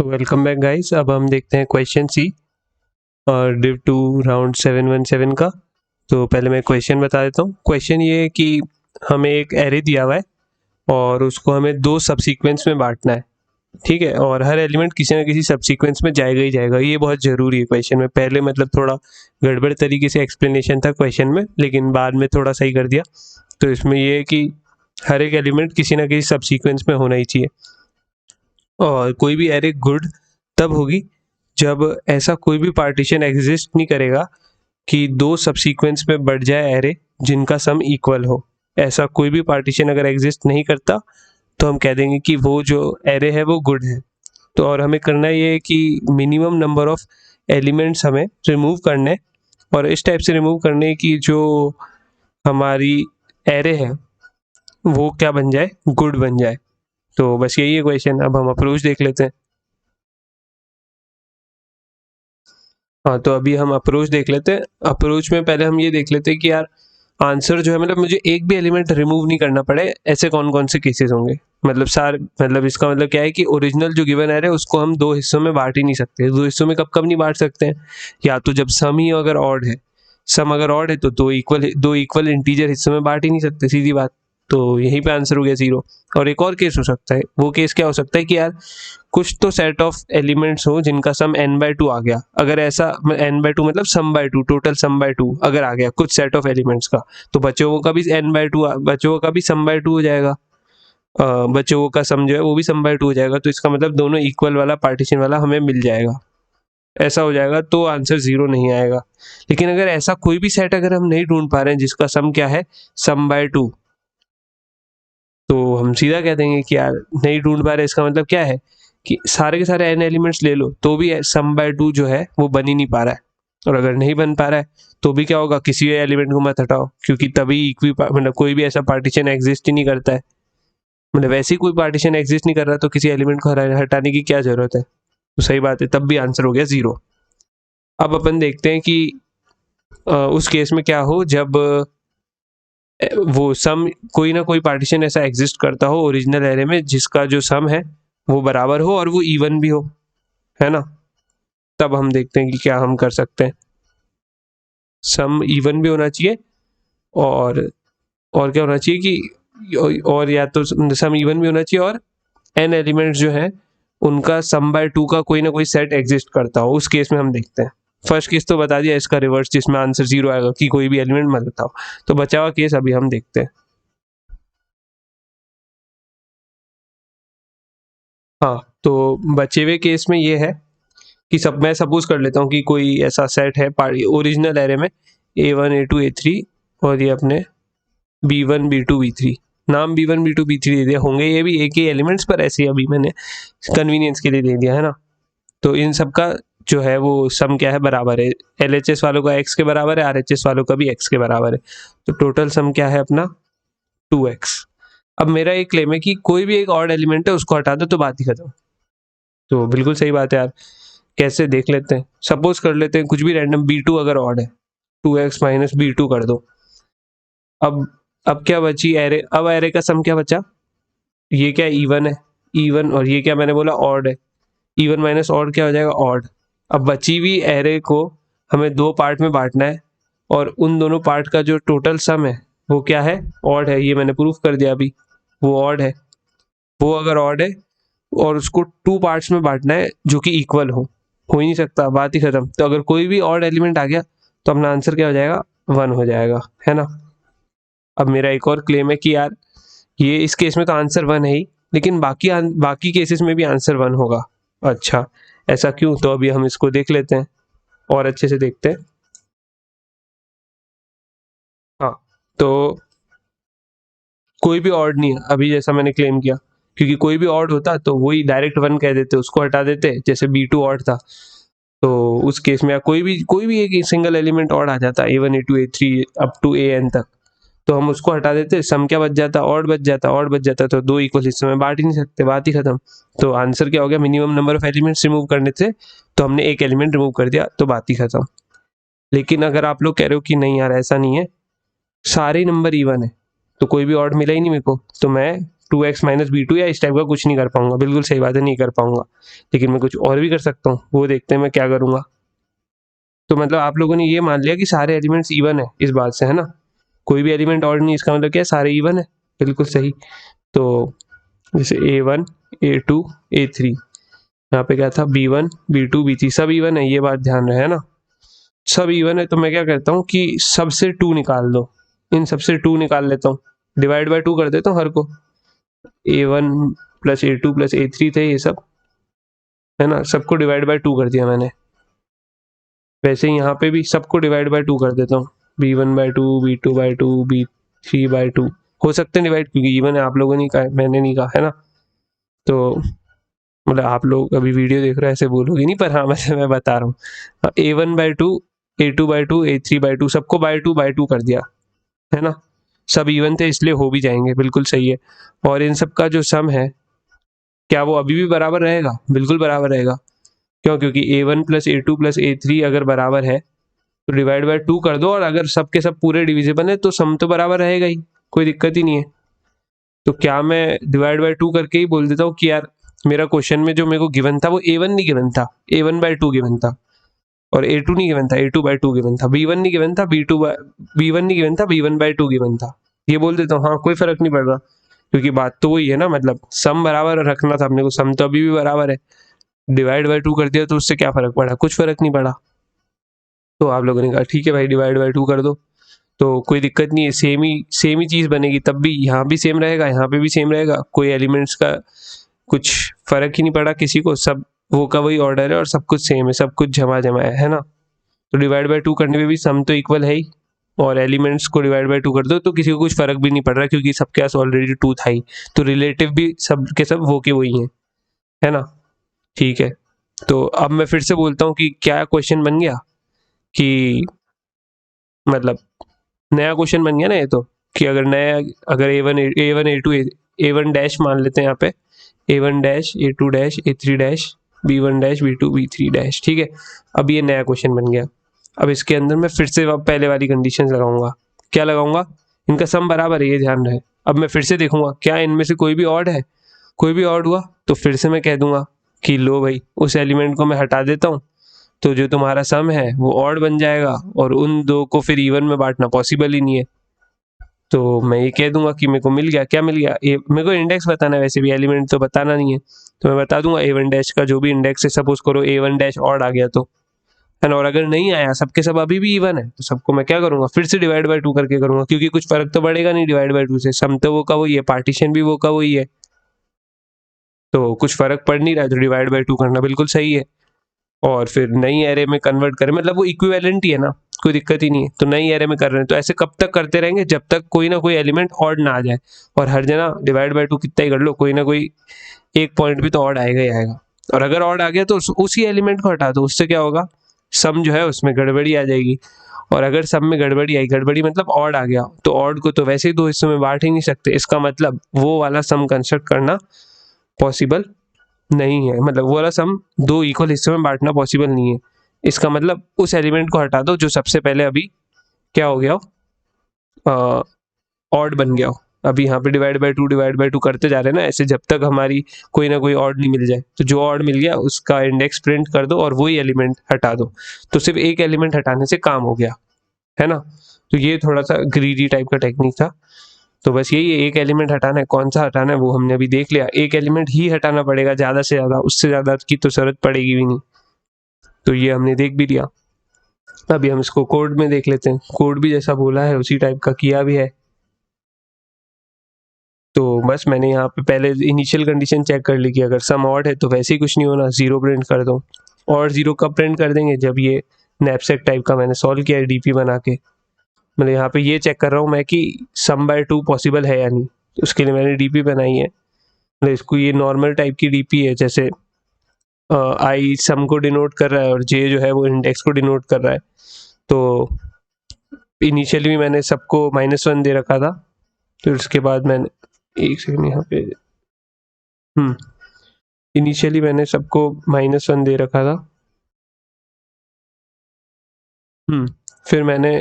तो welcome back guys. अब हम देखते हैं क्वेश्चन सी और डिव 2 राउंड 717 का। तो पहले मैं क्वेश्चन बता देता हूँ। क्वेश्चन ये है कि हमें एक एरे दिया हुआ है और उसको हमें दो सबसीक्वेंस में बांटना है, ठीक है, और हर एलिमेंट किसी ना किसी सबसीक्वेंस में जाएगा ही जाएगा। ये बहुत ज़रूरी है क्वेश्चन में। पहले मतलब थोड़ा गड़बड़ तरीके से एक्सप्लेनेशन था क्वेश्चन में, लेकिन बाद में थोड़ा सही कर दिया। तो इसमें ये है कि हर एक एलिमेंट किसी ना किसी सबसीक्वेंस में होना ही चाहिए, और कोई भी एरे गुड तब होगी जब ऐसा कोई भी पार्टीशन एग्जिस्ट नहीं करेगा कि दो सबसीक्वेंस में बढ़ जाए एरे जिनका सम इक्वल हो। ऐसा कोई भी पार्टीशन अगर एग्जिस्ट नहीं करता तो हम कह देंगे कि वो जो एरे है वो गुड है। तो और हमें करना ये है कि मिनिमम नंबर ऑफ एलिमेंट्स हमें रिमूव करने, और इस टाइप से रिमूव करने की जो हमारी एरे है वो क्या बन जाए, गुड बन जाए। तो बस यही है क्वेश्चन। अब हम अप्रोच देख लेते हैं। हाँ, तो अभी हम अप्रोच देख लेते हैं। अप्रोच में पहले हम ये देख लेते हैं कि यार आंसर जो है, मतलब मुझे एक भी एलिमेंट रिमूव नहीं करना पड़े, ऐसे कौन कौन से केसेस होंगे। मतलब इसका मतलब क्या है कि ओरिजिनल जो गिवन एरे है उसको हम दो हिस्सों में बांट ही नहीं सकते। दो हिस्सों में कब कब नहीं बांट सकते हैं, या तो जब सम ही अगर ऑड है, सम अगर ऑड है तो दो इक्वल इंटीजर हिस्सों में बांट ही नहीं सकते, सीधी बात। तो यहीं पे आंसर हो गया 0। और एक और केस हो सकता है, वो केस क्या हो सकता है कि यार कुछ तो सेट ऑफ एलिमेंट्स हो जिनका सम n/2 आ गया। अगर ऐसा n/2 मतलब सम/2, टोटल सम/2 अगर आ गया कुछ सेट ऑफ एलिमेंट्स का, तो बच्चों का भी बच्चों का भी सम/2 हो जाएगा। बच्चों का सम जो है वो भी सम/2 हो जाएगा। तो इसका मतलब दोनों इक्वल वाला पार्टीशन वाला हमें मिल जाएगा। ऐसा हो जाएगा तो आंसर 0 नहीं आएगा। लेकिन अगर ऐसा कोई भी सेट अगर हम नहीं ढूंढ पा रहे हैं जिसका सम क्या है, सम/2, तो हम सीधा कह देंगे कि यार नहीं ढूंढ पा रहे, इसका मतलब क्या है कि सारे के सारे n एलिमेंट्स ले लो तो भी सम/2 जो है वो बन ही नहीं पा रहा है। और अगर नहीं बन पा रहा है तो भी क्या होगा, किसी एलिमेंट को मत हटाओ, क्योंकि तभी मतलब कोई भी ऐसा पार्टीशन एग्जिस्ट ही नहीं करता है। मतलब वैसे ही कोई पार्टीशन एग्जिस्ट नहीं कर रहा तो किसी एलिमेंट को हटाने की क्या जरूरत है। तो सही बात है, तब भी आंसर हो गया 0। अब अपन देखते हैं कि उस केस में क्या हो जब वो सम कोई ना कोई पार्टीशन ऐसा एग्जिस्ट करता हो ओरिजिनल एरे में जिसका जो सम है वो बराबर हो और वो इवन भी हो, है ना। तब हम देखते हैं कि क्या हम कर सकते हैं। सम इवन भी होना चाहिए, और क्या होना चाहिए कि और या तो सम इवन भी होना चाहिए और n एलिमेंट्स जो है उनका सम/2 का कोई ना कोई सेट एग्जिस्ट करता हो। उस केस में हम देखते हैं। फर्स्ट केस तो बता दिया, इसका रिवर्स जिसमें आंसर 0 आएगा कि कोई भी एलिमेंट मत बताओ। तो बचा हुआ केस अभी हम देखते हैं। हाँ, तो बचे हुए केस में ये है कि मैं सपोज कर लेता हूँ कि कोई ऐसा सेट है ओरिजिनल एरे में A1 A2 A3, और ये अपने B1 B2 B3, नाम B1 B2 B3 दे दिया। होंगे ये भी एक ही एलिमेंट्स, पर ऐसे ही अभी मैंने कन्वीनियंस के लिए दे दिया, है ना। तो इन सब का जो है वो सम क्या है, बराबर है। LHS वालों का x के बराबर है, RHS वालों का भी x के बराबर है। तो टोटल सम क्या है अपना 2x। अब मेरा एक क्लेम है कि कोई भी एक ऑड एलिमेंट है उसको हटा दो तो बात ही खत्म। तो बिल्कुल सही बात है यार। कैसे देख लेते हैं। सपोज कर लेते हैं कुछ भी रैंडम B2 अगर ऑड है, 2x माइनस B2 कर दो। अब क्या बची एरे, अब एरे का सम क्या बचा, ये क्या इवन है, इवन, और ये क्या मैंने बोला ऑड है। इवन माइनस ऑड क्या हो जाएगा, ऑड। अब बची हुई एरे को हमें दो पार्ट में बांटना है, और उन दोनों पार्ट का जो टोटल सम है वो क्या है, ऑड है। ये मैंने प्रूफ कर दिया अभी, वो ऑड है। वो अगर ऑड है और उसको टू पार्ट्स में बांटना है जो कि इक्वल हो ही नहीं सकता, बात ही खत्म। तो अगर कोई भी ऑड एलिमेंट आ गया तो अपना आंसर क्या हो जाएगा, 1 हो जाएगा, है ना। अब मेरा एक और क्लेम है कि यार ये इस केस में तो आंसर 1 है ही, लेकिन बाकी केसेस में भी आंसर 1 होगा। अच्छा, ऐसा क्यों, तो अभी हम इसको देख लेते हैं और अच्छे से देखते हैं। हाँ, तो कोई भी ऑड नहीं है अभी, जैसा मैंने क्लेम किया, क्योंकि कोई भी ऑड होता तो वही डायरेक्ट 1 कह देते, उसको हटा देते। जैसे B2 ऑड था तो उस केस में कोई भी एक सिंगल एलिमेंट ऑड आ जाता, A1 A2 A3 up to AN तक, तो हम उसको हटा देते। सम क्या बच जाता, ऑड बच जाता। ऑड बच जाता तो दो इक्वल हिस्सों में बांट ही नहीं सकते, बात ही खत्म। तो आंसर क्या हो गया, minimum number of elements remove करने थे तो हमने एक एलिमेंट रिमूव कर दिया तो बात ही खत्म। लेकिन अगर आप लोग कह रहे हो कि नहीं यार ऐसा नहीं है, सारे नंबर इवन है तो कोई भी ऑड मिला ही नहीं मेरे को, तो मैं 2x माइनस B2 या इस टाइप का कुछ नहीं कर पाऊंगा, बिल्कुल सही बात है, नहीं कर पाऊंगा। लेकिन मैं कुछ और भी कर सकता हूँ, वो देखते हैं मैं क्या करूंगा। तो मतलब आप लोगों ने ये मान लिया कि सारे एलिमेंट्स इवन है इस बात से, है ना, कोई भी एलिमेंट ऑड नहीं, इसका मतलब क्या है, सारे इवन है, बिल्कुल सही। तो जैसे A1 A2 A3, यहाँ पे क्या था, B1 B2 B3 सब इवन है, ये बात ध्यान रहे, है ना, सब इवन है। तो मैं क्या करता हूँ कि सबसे 2 निकाल दो, इन सबसे 2 निकाल लेता हूँ, डिवाइड बाय 2 कर देता हूँ हर को। A1 plus A2 plus A3 थे ये सब, है ना, सबको डिवाइड बाय 2 कर दिया मैंने। वैसे ही यहाँ पे भी सबको डिवाइड बाय 2 कर देता हूँ, B1/2 B2/2 B3/2 हो सकते हैं डिवाइड, क्योंकि इवन है, आप लोगों ने कहा, मैंने नहीं कहा, है ना। तो मतलब आप लोग अभी वीडियो देख रहे हैं ऐसे बोलोगे नहीं, पर हाँ मैं बता रहा हूँ, A1/2 A2/2 A3/2 सबको बाय टू कर दिया, है ना, सब इवन थे इसलिए हो भी जाएंगे, बिल्कुल सही है। और इन सब का जो सम है, क्या वो अभी भी बराबर रहेगा, बिल्कुल बराबर रहेगा। क्यों, क्योंकि A1 plus A2 plus A3 अगर बराबर है तो डिवाइड बाय 2 कर दो, और अगर सब के सब पूरे डिविजिबल है तो सम तो बराबर रहेगा ही, कोई दिक्कत ही नहीं है। तो क्या मैं डिवाइड बाय 2 करके ही बोल देता हूँ कि यार मेरा क्वेश्चन में जो मेरे को गिवन था वो A1 नहीं गिवन था, A1/2 गिवन था, और A2 नहीं गिवन था, A2/2 गिवन था, B1 नहीं गिवन था, B1 नहीं गिवन था, B1/2 गिवन था, ये बोल देता हूँ, हाँ कोई फर्क नहीं पड़ रहा, क्योंकि बात तो वही है ना, मतलब सम बराबर रखना था अपने को, सम तो अभी भी बराबर है, डिवाइड बाय 2 कर दिया तो उससे क्या फर्क पड़ा, कुछ फर्क नहीं पड़ा। तो आप लोगों ने कहा ठीक है भाई डिवाइड बाय 2 कर दो, तो कोई दिक्कत नहीं है, सेम ही चीज़ बनेगी, तब भी यहाँ भी सेम रहेगा, यहाँ पे भी सेम रहेगा, कोई एलिमेंट्स का कुछ फर्क ही नहीं पड़ा किसी को, सब वो का वही ऑर्डर है और सब कुछ सेम है, सब कुछ जमा जमा है ना। तो डिवाइड बाय 2 करने में भी सम तो इक्वल है ही, और एलिमेंट्स को डिवाइड बाय 2 कर दो तो किसी को कुछ फर्क भी नहीं पड़ रहा, क्योंकि सबके पास ऑलरेडी 2 था ही, तो रिलेटिव भी सब के सब वो के वही हैं, है ना। ठीक है, तो अब मैं फिर से बोलता हूँ कि क्या क्वेश्चन बन गया, कि मतलब नया क्वेश्चन बन गया ना ये तो, कि अगर नया, अगर A1 A2 A1 डैश मान लेते हैं यहाँ पे, A1 dash A2 dash A3 dash B1 dash B2 B3 dash, ठीक है। अब ये नया क्वेश्चन बन गया, अब इसके अंदर मैं फिर से पहले वाली कंडीशन लगाऊंगा, क्या लगाऊंगा, इनका सम बराबर है, ये ध्यान रहे। अब मैं फिर से देखूंगा क्या इनमें से कोई भी ऑड है, कोई भी ऑड हुआ तो फिर से मैं कह दूंगा कि लो भाई उस एलिमेंट को मैं हटा देता हूँ, तो जो तुम्हारा सम है वो ऑड बन जाएगा, और उन दो को फिर इवन में बांटना पॉसिबल ही नहीं है। तो मैं ये कह दूंगा कि मेरे को मिल गया, क्या मिल गया, मेरे को इंडेक्स बताना है, वैसे भी एलिमेंट तो बताना नहीं है, तो मैं बता दूंगा A1 डैश का जो भी इंडेक्स है, सपोज करो A1 डैश ऑड आ गया तो, है ना, और अगर नहीं आया, सबके सब अभी भी इवन है, तो सबको मैं क्या करूंगा, फिर से डिवाइड बाय 2 करके करूंगा, क्योंकि कुछ फर्क तो पड़ेगा नहीं डिवाइड बाय 2 से, सम तो वो का वही है, पार्टीशन भी वो का वही है, तो कुछ फर्क पड़ नहीं रहा है, तो डिवाइड बाय 2 करना बिल्कुल सही है। और फिर नई एरे में कन्वर्ट करें, मतलब वो इक्विवेलेंट ही है ना, कोई दिक्कत ही नहीं है, तो नई एरे में कर रहे हैं, तो ऐसे कब तक करते रहेंगे, जब तक कोई ना कोई एलिमेंट ऑड ना आ जाए, और हर जना डिवाइड बाय 2 कितना ही कर लो, कोई ना कोई एक पॉइंट भी तो ऑड आएगा ही आएगा, और अगर ऑड आ गया तो उसी एलिमेंट को हटा दो, उससे क्या होगा, सम जो है उसमें गड़बड़ी आ जाएगी, और अगर सम में गड़बड़ी आई, गड़बड़ी मतलब ऑड आ गया, तो ऑड को तो वैसे ही दो हिस्सों में बांट ही नहीं सकते, इसका मतलब वो वाला सम कंस्ट्रक्ट करना पॉसिबल नहीं है, मतलब वो वाला सम दो इक्वल हिस्सों में बांटना पॉसिबल नहीं है, इसका मतलब उस एलिमेंट को हटा दो जो सबसे पहले अभी क्या हो गया हो, ऑड बन गया हो। अभी यहाँ पे डिवाइड बाय टू करते जा रहे हैं ना, ऐसे जब तक हमारी कोई ना कोई ऑड नहीं मिल जाए, तो जो ऑड मिल गया उसका इंडेक्स प्रिंट कर दो और वही एलिमेंट हटा दो, तो सिर्फ एक एलिमेंट हटाने से काम हो गया, है ना। तो ये थोड़ा सा ग्रीडी टाइप का टेक्निक था। तो बस यही है, एक एलिमेंट हटाना है, कौन सा हटाना है वो हमने अभी देख लिया, एक एलिमेंट ही हटाना पड़ेगा ज़्यादा से ज़्यादा, उससे ज़्यादा की तो जरूरत पड़ेगी भी नहीं, तो ये हमने देख भी लिया। अभी हम इसको कोड में देख लेते हैं, कोड भी जैसा बोला है उसी टाइप का किया भी है। तो बस मैंने यहाँ पे पहले इनिशियल कंडीशन चेक कर ली कि अगर सम ऑड है तो वैसे ही कुछ नहीं होना, जीरो प्रिंट कर दो, और जीरो कब प्रिंट कर देंगे, जब ये नैपसेक टाइप का मैंने सॉल्व किया है डीपी बना के, मतलब यहाँ पे ये चेक कर रहा हूँ मैं कि सम बाय 2 पॉसिबल है या नहीं, तो उसके लिए मैंने डीपी बनाई है, मतलब इसको ये नॉर्मल टाइप की डीपी है, जैसे आई सम को डिनोट कर रहा है और जे जो है वो इंडेक्स को डिनोट कर रहा है। तो इनिशियली भी मैंने सबको -1 दे रखा था, फिर उसके बाद मैंने एक सेकंड यहाँ पे इनिशियली मैंने सबको -1 दे रखा था, फिर मैंने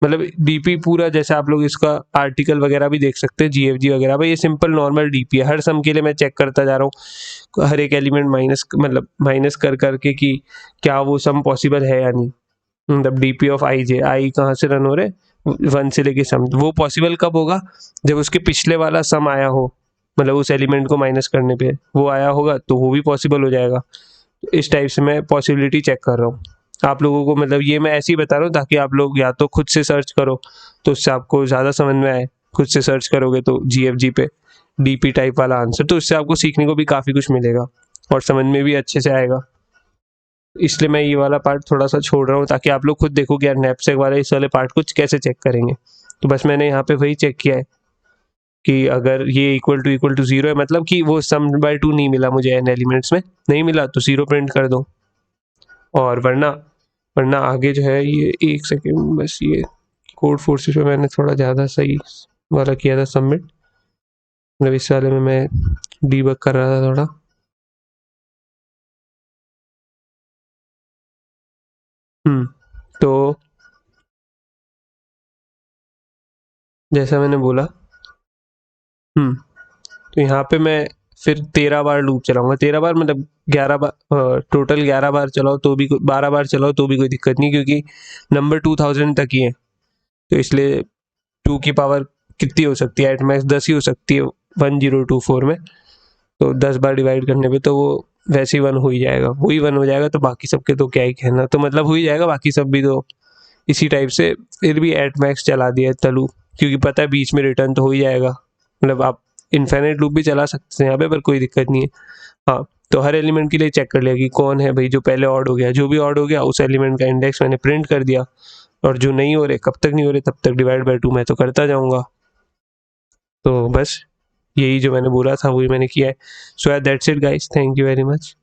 मतलब डीपी पूरा, जैसे आप लोग इसका आर्टिकल वगैरह भी देख सकते हैं, जीएफजी वगैरह। भाई ये सिंपल नॉर्मल डीपी है। हर सम के लिए मैं चेक करता जा रहा हूँ, हर एक एलिमेंट माइनस, मतलब माइनस कर करके कि क्या वो सम पॉसिबल है या नहीं। मतलब डीपी ऑफ आई जे, आई कहाँ से रन हो रहे, 1 से लेके सम, वो पॉसिबल कब होगा, जब उसके पिछले वाला सम आया हो, मतलब उस एलिमेंट को माइनस करने पे वो आया होगा तो वो भी पॉसिबल हो जाएगा। इस टाइप से मैं पॉसिबिलिटी चेक कर रहा हूँ आप लोगों को। मतलब ये मैं ऐसे ही बता रहा हूँ ताकि आप लोग या तो खुद से सर्च करो तो उससे आपको ज़्यादा समझ में आए। खुद से सर्च करोगे तो जीएफजी पे डीपी टाइप वाला आंसर, तो इससे आपको सीखने को भी काफ़ी कुछ मिलेगा और समझ में भी अच्छे से आएगा। इसलिए मैं ये वाला पार्ट थोड़ा सा छोड़ रहा हूँ ताकि आप लोग खुद देखो कि यार नैपसेक वाले इस वाले पार्ट को कैसे चेक करेंगे। तो बस मैंने यहाँ पे वही चेक किया है कि अगर ये इक्वल टू जीरो है, मतलब कि वो सम बाय 2 नहीं मिला मुझे एन एलिमेंट्स में, नहीं मिला तो जीरो प्रिंट कर दो। और वरना वरना आगे जो है ये, एक सेकेंड बस, ये कोड फोर्सेस पे मैंने थोड़ा ज़्यादा सही वाला किया था सबमिट, मतलब इस वाले में मैं डीबग कर रहा था थोड़ा। तो जैसा मैंने बोला, तो यहाँ पे मैं फिर 13 बार लूप चलाऊंगा। 13 बार मतलब 11 बार टोटल, 11 बार चलाओ तो भी 12 बार चलाओ तो भी कोई दिक्कत नहीं, क्योंकि नंबर 2000 तक ही है। तो इसलिए 2 की पावर कितनी हो सकती है, एट मैक्स 10 ही हो सकती है 1024 में। तो 10 बार डिवाइड करने पे तो वो वैसे ही 1 हो ही जाएगा, वही 1 हो जाएगा। तो बाकी सबके तो क्या ही कहना, तो मतलब हो ही जाएगा। बाकी सब भी तो इसी टाइप से फिर भी एट मैक्स चला दिया है तलू, क्योंकि पता है बीच में रिटर्न तो हो ही जाएगा। मतलब आप इन्फिनिट लूप भी चला सकते हैं यहाँ पे, पर कोई दिक्कत नहीं है। हाँ, तो हर एलिमेंट के लिए चेक कर लिया कि कौन है भाई जो पहले ऑड हो गया। जो भी ऑड हो गया उस एलिमेंट का इंडेक्स मैंने प्रिंट कर दिया, और जो नहीं हो रहे, कब तक नहीं हो रहे, तब तक डिवाइड बाय 2 मैं तो करता जाऊँगा। तो बस यही जो मैंने बोला था वही मैंने किया है। So that's it guys, thank you very much.